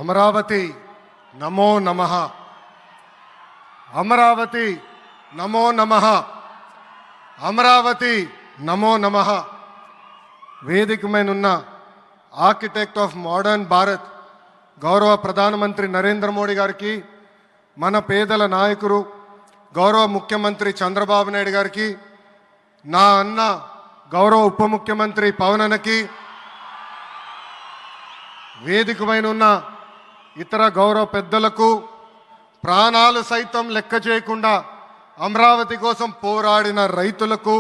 అమరావతి నమో నమః. అమరావతి నమో నమః. అమరావతి నమో నమః. వేదిక మీద ఉన్న ఆర్కిటెక్ట్ ఆఫ్ మోడర్న్ భారత్ గౌరవ ప్రధానమంత్రి నరేంద్ర మోడీ గారికి, మన పేదల నాయకుడు గౌరవ ముఖ్యమంత్రి చంద్రబాబు నాయుడు గారికి, నా అన్న గౌరవ ఉప ముఖ్యమంత్రి పవన్ అన్నకి, వేదిక పైన ఉన్న ఇతర గౌరవ పెద్దలకు, ప్రాణాలు సైతం లెక్క చేయకుండా అమరావతి కోసం పోరాడిన రైతులకు,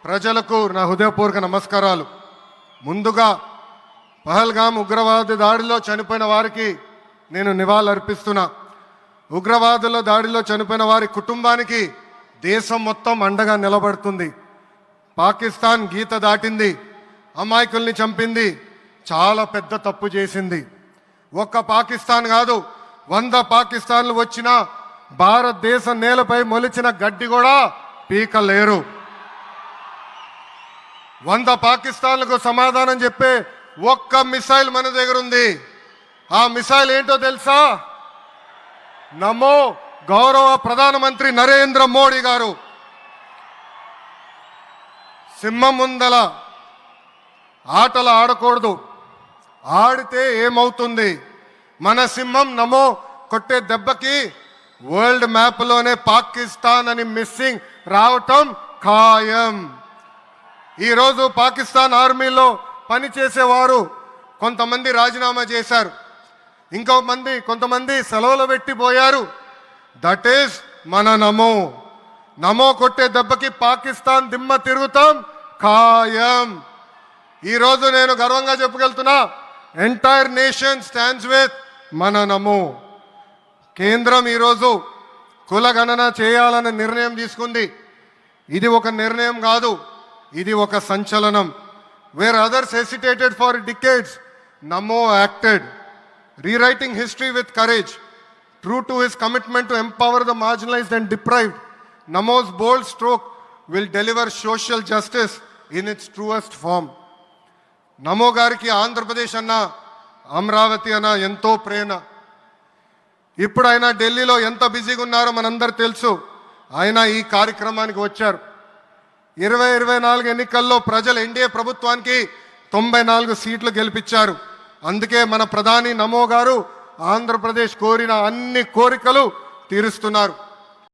ప్రజలకు నా హృదయపూర్వక నమస్కారాలు. ముందుగా పహల్గామ్ ఉగ్రవాద దాడిలో చనిపోయిన వారికి నేను నివాళులర్పిస్తున్నా. ఉగ్రవాదుల దాడిలో చనిపోయిన వారి కుటుంబానికి దేశం మొత్తం అండగా నిలబడుతుంది. పాకిస్తాన్ గీత దాటింది, అమాయకుల్ని చంపింది, చాలా పెద్ద తప్పు చేసింది. ఒక్క పాకిస్తాన్ కాదు, 100 పాకిస్తాన్లు వచ్చినా భారతదేశ నేలపై మొలిచిన గడ్డి కూడా పీకలేరు. 100 పాకిస్తాన్లకు సమాధానం చెప్పే ఒక్క మిసైల్ మన దగ్గర ఉంది. ఆ మిసైల్ ఏంటో తెలుసా? నమో గౌరవ ప్రధానమంత్రి నరేంద్ర మోడీ గారు. సింహం ముందల ఆటలు ఆడకూడదు, ఆడితే ఏమవుతుంది? మన సింహం నమో కొట్టే దెబ్బకి వరల్డ్ మ్యాప్లోనే పాకిస్తాన్ అని మిస్సింగ్ రావటం ఖాయం. ఈరోజు పాకిస్తాన్ ఆర్మీలో పనిచేసేవారు కొంతమంది రాజీనామా చేశారు, కొంతమంది సెలవులు పెట్టిపోయారు. దట్ ఈస్ మన నమో. నమో కొట్టే దెబ్బకి పాకిస్తాన్ దిమ్మ తిరుగుతాం ఖాయం. ఈరోజు నేను గర్వంగా చెప్పగలుగుతున్నా, ఎంటైర్ నేషన్ స్టాండ్స్ విత్ మన నమో. కేంద్రం ఈరోజు కులగణన చేయాలనే నిర్ణయం తీసుకుంది. ఇది ఒక నిర్ణయం కాదు, ఇది ఒక సంచలనం. Where others hesitated for decades, Namo acted, rewriting history with courage. True to his commitment to empower the marginalized and deprived, Namo's bold stroke will deliver social justice in its truest form. నమో గారికి ఆంధ్రప్రదేశ్ అన్న, అమరావతి అన్న ఎంతో ప్రేమ. ఇప్పుడు ఆయన ఢిల్లీలో ఎంత బిజీగా ఉన్నారో మనందరూ తెలుసు. ఆయన ఈ కార్యక్రమానికి వచ్చారు. 2024 ఎన్నికల్లో ప్రజలు ఎన్డీఏ ప్రభుత్వానికి 94 సీట్లు గెలిపించారు. అందుకే మన ప్రధాని నమో గారు ఆంధ్రప్రదేశ్ కోరిన అన్ని కోరికలు తీరుస్తున్నారు.